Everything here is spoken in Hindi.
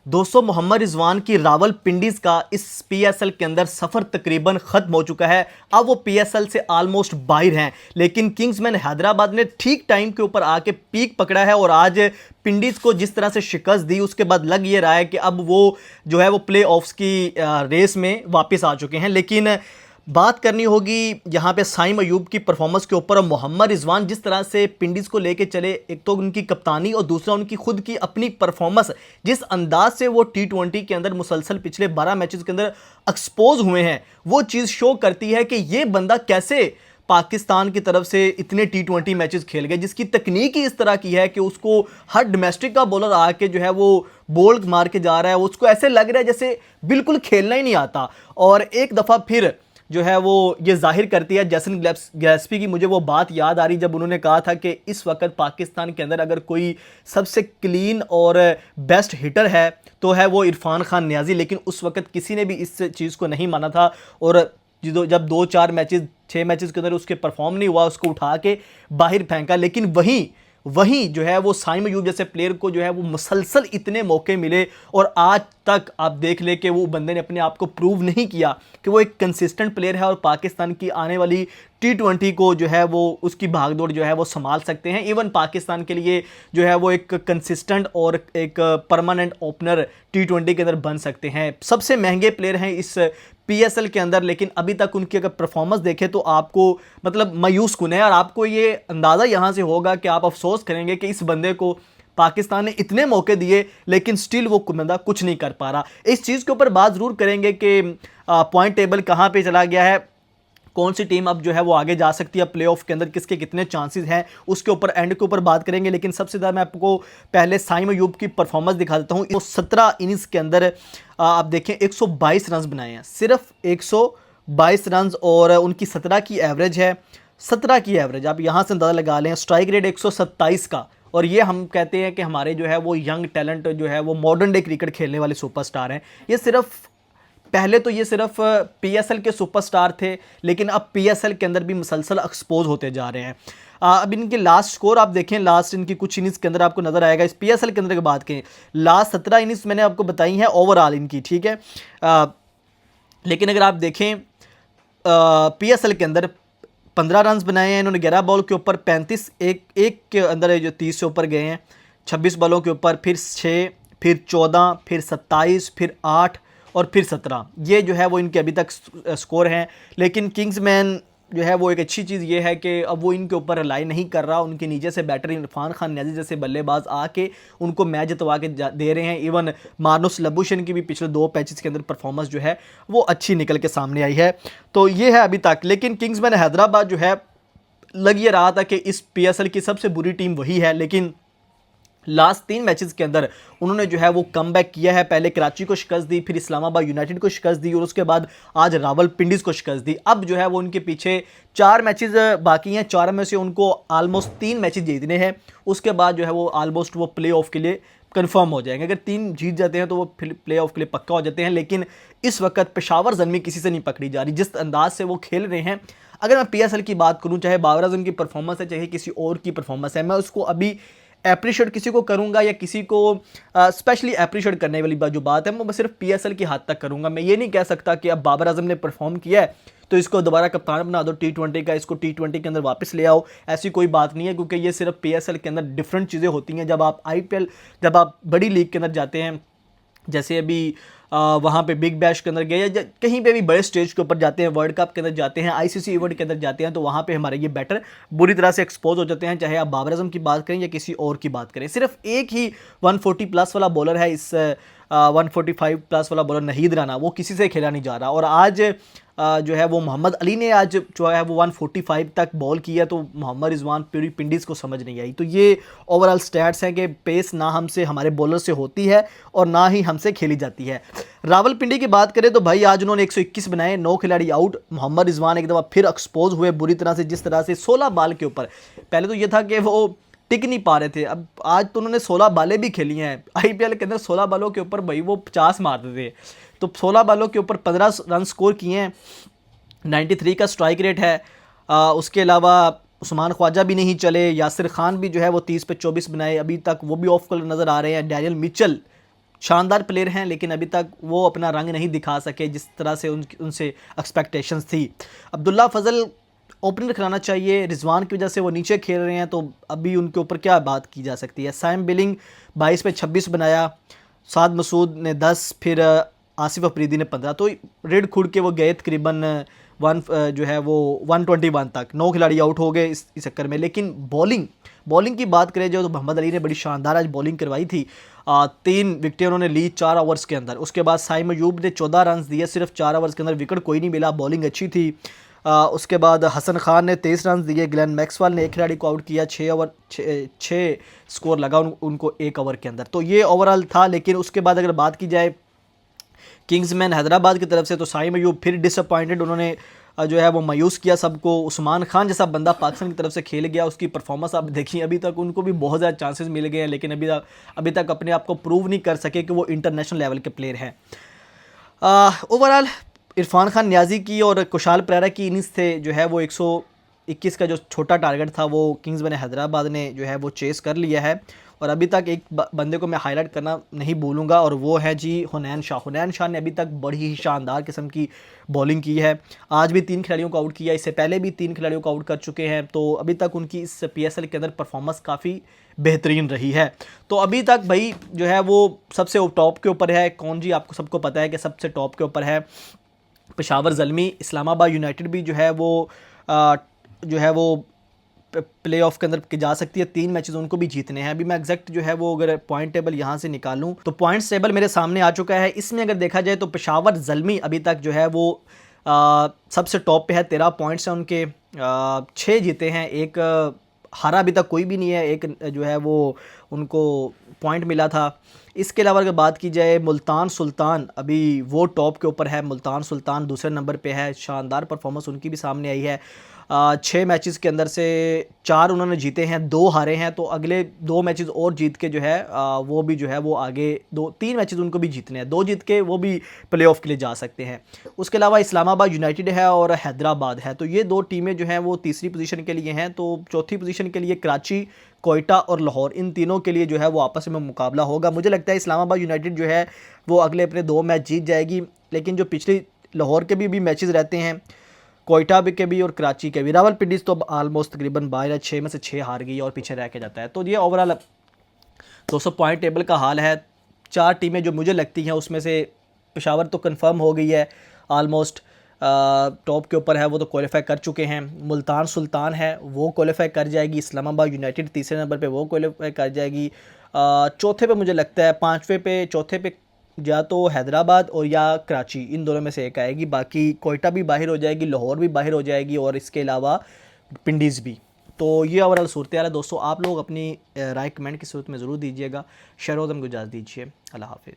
दोस्तों मोहम्मद रिजवान की रावलपिंडीज का इस पीएसएल के अंदर सफर तकरीबन खत्म हो चुका है। अब वो पीएसएल से ऑलमोस्ट बाहर हैं, लेकिन किंग्समैन हैदराबाद ने ठीक टाइम के ऊपर आके पीक पकड़ा है और आज पिंडीज को जिस तरह से शिकस्त दी उसके बाद लग ये रहा है कि अब वो जो है वो प्ले ऑफ्स की रेस में वापस आ चुके हैं। लेकिन बात करनी होगी यहाँ पे साइम अयूब की परफॉर्मेंस के ऊपर और मोहम्मद रिजवान जिस तरह से पिंडीज को लेके चले, एक तो उनकी कप्तानी और दूसरा उनकी खुद की अपनी परफॉर्मेंस, जिस अंदाज से वो टी20 के अंदर मुसलसल पिछले 12 मैचेस के अंदर एक्सपोज हुए हैं, वो चीज़ शो करती है कि ये बंदा कैसे पाकिस्तान की तरफ से इतने टी20 मैचेस खेल गए, जिसकी तकनीक ही इस तरह की है कि उसको हर डोमेस्टिक का बॉलर आके जो है वो बोल्ड मार के जा रहा है। उसको ऐसे लग रहा है जैसे बिल्कुल खेलना ही नहीं आता। और एक दफ़ा फिर जो है वो ये जाहिर करती है जेसन गिलेस्पी की, मुझे वो बात याद आ रही जब उन्होंने कहा था कि इस वक्त पाकिस्तान के अंदर अगर कोई सबसे क्लीन और बेस्ट हिटर है तो है वो इरफान खान नियाजी। लेकिन उस वक्त किसी ने भी इस चीज़ को नहीं माना था और जब 2-4 मैचेस 6 मैचेस के अंदर उसके परफॉर्म नहीं हुआ, उसको उठा के बाहर फेंका। लेकिन वहीं जो है वो साइम अयूब जैसे प्लेयर को जो है वो मुसलसल इतने मौके मिले और आज तक आप देख ले कि वो बंदे ने अपने आप को प्रूव नहीं किया कि वो एक कंसिस्टेंट प्लेयर है और पाकिस्तान की आने वाली टी20 को जो है वो उसकी भागदौड़ जो है वो संभाल सकते हैं। इवन पाकिस्तान के लिए जो है वो एक कंसिस्टेंट और एक परमानेंट ओपनर टी20 के अंदर बन सकते हैं। सबसे महंगे प्लेयर हैं इस पीएसएल के अंदर, लेकिन अभी तक उनकी अगर परफॉर्मेंस देखें तो आपको मतलब मायूस कुन है और आपको ये अंदाज़ा यहाँ से होगा कि आप अफसोस करेंगे कि इस बंदे को पाकिस्तान ने इतने मौके दिए लेकिन स्टिल वो बंदा कुछ नहीं कर पा रहा। इस चीज़ के ऊपर बात ज़रूर करेंगे कि पॉइंट टेबल कहाँ पे चला गया है, कौन सी टीम अब जो है वो आगे जा सकती है प्लेऑफ के अंदर, किसके कितने चांसेस हैं, उसके ऊपर एंड के ऊपर बात करेंगे। लेकिन सबसे ज़्यादा मैं आपको पहले साइम अयूब की परफॉर्मेंस दिखा देता हूँ। वो 17 इनिंग्स के अंदर आप देखें 122 रन बनाए हैं, सिर्फ 122 रन और उनकी 17 की एवरेज है। 17 की एवरेज आप यहाँ से अंदाज़ा लगा लें। स्ट्राइक रेट 127 का, और ये हम कहते हैं कि हमारे जो है वो यंग टैलेंट जो है वो मॉडर्न डे क्रिकेट खेलने वाले सुपरस्टार हैं। ये सिर्फ पहले तो ये सिर्फ पीएसएल के सुपरस्टार थे, लेकिन अब पीएसएल के अंदर भी मुसलसल एक्सपोज होते जा रहे हैं। अब इनके लास्ट स्कोर आप देखें, लास्ट इनकी कुछ इनिंग्स के अंदर आपको नज़र आएगा। इस पीएसएल के अंदर की बात करें, लास्ट 17 इनिंग्स मैंने आपको बताई हैं ओवरऑल इनकी, ठीक है। लेकिन अगर आप देखें पीएसएल के अंदर 15 रन बनाए हैं इन्होंने 11 बॉल के ऊपर, 35 एक के अंदर जो 30 से ऊपर गए हैं, 26 बॉलों के ऊपर फिर 6, फिर 14, फिर 27, फिर 8 और फिर 17। ये जो है वो इनके अभी तक स्कोर हैं। लेकिन किंग्समैन जो है वो एक अच्छी चीज़ ये है कि अब वो इनके ऊपर रिलाई नहीं कर रहा। उनके नीचे से बैटर इरफान खान नियाजी जैसे बल्लेबाज आके उनको मैच जितवा के दे रहे हैं। इवन मार्नुस लबुशेन की भी पिछले 2 मैचेस के अंदर परफॉर्मेंस जो है वो अच्छी निकल के सामने आई है। तो ये है अभी तक। लेकिन किंग्समैन हैदराबाद जो है लग ये रहा था कि इस पीएसएल की सबसे बुरी टीम वही है, लेकिन लास्ट 3 मैचेस के अंदर उन्होंने जो है वो कमबैक किया है। पहले कराची को शिकस्त दी, फिर इस्लामाबाद यूनाइटेड को शिकस्त दी और उसके बाद आज रावलपिंडीज को शिकस्त दी। अब जो है वो उनके पीछे 4 मैचेस बाकी हैं, 4 में से उनको ऑलमोस्ट 3 मैचेस जीतने हैं। उसके बाद जो है वो ऑलमोस्ट वो प्ले ऑफ के लिए कंफर्म हो जाएंगे। अगर 3 जीत जाते हैं तो वो प्ले ऑफ के लिए पक्का हो जाते हैं। लेकिन इस वक्त पेशावर ज़मीं किसी से नहीं पकड़ी जा रही, जिस अंदाज से वो खेल रहे हैं। अगर मैं पीएसएल की बात करूँ, चाहे बाबर आजम की परफॉर्मेंस है चाहे किसी और की परफॉर्मेंस है, मैं उसको अभी अप्रिशिएट किसी को करूंगा या किसी को स्पेशली अप्रिशिएट करने वाली जो बात है मैं सिर्फ पीएसएल की हद तक करूंगा। मैं ये नहीं कह सकता कि अब बाबर आजम ने परफॉर्म किया है तो इसको दोबारा कप्तान बना दो टी20 का, इसको टी20 के अंदर वापस ले आओ, ऐसी कोई बात नहीं है। क्योंकि ये सिर्फ पीएसएल के अंदर डिफरेंट चीज़ें होती हैं। जब आप आईपीएल, जब आप बड़ी लीग के अंदर जाते हैं, जैसे अभी वहाँ पे बिग बैश के अंदर गए या कहीं पे भी बड़े स्टेज के ऊपर जाते हैं, वर्ल्ड कप के अंदर जाते हैं, आईसीसी इवेंट के अंदर जाते हैं, तो वहाँ पे हमारे ये बैटर बुरी तरह से एक्सपोज हो जाते हैं। चाहे आप बाबर आजम की बात करें या किसी और की बात करें। सिर्फ एक ही 140 प्लस वाला बॉलर है इस 145 प्लस वाला बॉलर नहीद राना, वो किसी से खेला नहीं जा रहा। और आज जो है वो मोहम्मद अली ने आज जो है वो 145 तक बॉल किया, तो मोहम्मद रिजवान पूरी पिंडीज़ को समझ नहीं आई। तो ये ओवरऑल स्टैट्स हैं कि पेस ना हमसे हमारे बॉलर से होती है और ना ही हमसे खेली जाती है। रावलपिंडी की बात करें तो भाई आज उन्होंने 121 बनाए, 9 खिलाड़ी आउट। मोहम्मद रिजवान एक दफ़ा फिर एक्सपोज हुए बुरी तरह से, जिस तरह से 16 बॉल के ऊपर, पहले तो ये था कि वो टिक नहीं पा रहे थे, अब आज तो उन्होंने 16 बालें भी खेली हैं। आईपीएल के अंदर 16 बालों के ऊपर भाई वो 50 मारते थे, तो 16 बालों के ऊपर 15 रन स्कोर किए हैं। 93 का स्ट्राइक रेट है। उसके अलावा उस्मान ख्वाजा भी नहीं चले, यासिर खान भी जो है वो 30 पे 24 बनाए, अभी तक वो भी ऑफ कलर नज़र आ रहे हैं। डैनियल मिचेल शानदार प्लेयर हैं, लेकिन अभी तक वो अपना रंग नहीं दिखा सके जिस तरह से उनसे एक्सपेक्टेशंस थी। अब्दुल्ला फजल ओपनर खिलाना चाहिए, रिजवान की वजह से वो नीचे खेल रहे हैं, तो अभी उनके ऊपर क्या बात की जा सकती है। साइम बिलिंग 22 पे 26 बनाया, साद मसूद ने 10, फिर आसिफ अफरीदी ने 15, तो रेड खुड़ के वो गए तकरीबन जो है वो 121 तक। 9 खिलाड़ी आउट हो गए इस चक्कर में। लेकिन बॉलिंग की बात करें जो, तो मोहम्मद अली ने बड़ी शानदार आज बॉलिंग करवाई थी। 3 विकेटें उन्होंने ली 4 ओवर्स के अंदर। उसके बाद साइम अयूब ने 14 रन दिए सिर्फ 4 ओवर्स के अंदर, विकेट कोई नहीं मिला, बॉलिंग अच्छी थी। उसके बाद हसन खान ने 23 रन दिए। ग्लेन मैक्सवेल ने एक खिलाड़ी को आउट किया, 6 स्कोर लगा उनको 1 ओवर के अंदर। तो ये ओवरऑल था। लेकिन उसके बाद अगर बात की जाए किंग्समैन हैदराबाद की तरफ से, तो साइम अयूब फिर डिसअपॉइंटेड, उन्होंने जो है वो मायूस किया सबको। उस्मान खान जैसा बंदा पाकिस्तान की तरफ से खेल गया, उसकी परफॉर्मेंस आप देखिए, अभी तक उनको भी बहुत ज़्यादा चांसेस मिल गए हैं, लेकिन अभी तक अपने आप को प्रूव नहीं कर सके कि वो इंटरनेशनल लेवल के प्लेयर हैं। ओवरऑल इरफान खान नियाजी की और कुशाल परेरा की इनिंग्स थे जो है वो 121 का जो छोटा टारगेट था वो किंग्समैन हैदराबाद ने जो है वो चेस कर लिया है। और अभी तक एक बंदे को मैं हाईलाइट करना नहीं भूलूंगा, और वो है जी हुनैन शाह। हुनैन शाह ने अभी तक बड़ी ही शानदार किस्म की बॉलिंग की है। आज भी 3 खिलाड़ियों को आउट किया, इससे पहले भी 3 खिलाड़ियों को आउट कर चुके हैं। तो अभी तक उनकी इस PSL के अंदर परफॉर्मेंस काफ़ी बेहतरीन रही है। तो अभी तक भाई जो है वो सबसे टॉप के ऊपर है कौन जी, आपको सबको पता है कि सबसे टॉप के ऊपर है पेशावर ज़ल्मी। इस्लामाबाद यूनाइटेड भी जो है वो प्ले ऑफ के अंदर जा सकती है। 3 मैचेस उनको भी जीतने हैं। अभी मैं एग्जैक्ट जो है वो अगर पॉइंट टेबल यहाँ से निकालूं तो पॉइंट्स टेबल मेरे सामने आ चुका है। इसमें अगर देखा जाए तो पेशावर ज़ल्मी अभी तक जो है वो सबसे टॉप पे है। 13 पॉइंट्स हैं उनके, 6 जीते हैं, एक हारा अभी तक कोई भी नहीं है, एक जो है वो उनको पॉइंट मिला था। इसके अलावा अगर बात की जाए मुल्तान सुल्तान, अभी वो टॉप के ऊपर है। मुल्तान सुल्तान दूसरे नंबर पे है, शानदार परफॉर्मेंस उनकी भी सामने आई है। 6 मैचेस के अंदर से 4 उन्होंने जीते हैं, 2 हारे हैं। तो अगले 2 मैचेस और जीत के जो है वो भी जो है वो आगे 3 मैचेस उनको भी जीतने हैं, 2 जीत के वो भी प्ले ऑफ के लिए जा सकते हैं। उसके अलावा इस्लामाबाद यूनाइटेड है और हैदराबाद है। तो ये 2 टीमें जो हैं वो तीसरी पोजीशन के लिए हैं। तो चौथी पोजीशन के लिए कराची, कोयटा और लाहौर, इन तीनों के लिए जो है वो आपस में मुकाबला होगा। मुझे लगता है इस्लामाबाद यूनाइटेड जो है वो अगले अपने 2 मैच जीत जाएगी। लेकिन जो पिछली लाहौर के भी मैचेस रहते हैं, कोयटा के भी और कराची के भी, रावलपिंडी तो ऑलमोस्ट तकरीबन 6 में से 6 हार गई और पीछे रह के जाता है। तो ये ओवरऑल 200 पॉइंट टेबल का हाल है। 4 टीमें जो मुझे लगती हैं उसमें से पेशावर तो कंफर्म हो गई है, ऑलमोस्ट टॉप के ऊपर है, वो तो क्वालिफाई कर चुके हैं। मुल्तान सुल्तान है वो क्वालिफाई कर जाएगी। इस्लामाबाद यूनाइटेड तीसरे नंबर पे वो क्वालिफाई कर जाएगी। चौथे पे मुझे लगता है, चौथे पे या तो हैदराबाद और या कराची, इन दोनों में से एक आएगी। बाकी कोयटा भी बाहर हो जाएगी, लाहौर भी बाहर हो जाएगी और इसके अलावा पिंडीज़ भी। तो ये ओवरऑल सूरत हाल है दोस्तों। आप लोग अपनी राय कमेंट की सूरत में ज़रूर दीजिएगा। शेयर हो, को इजाज़त दीजिए। अल्लाह हाफिज़।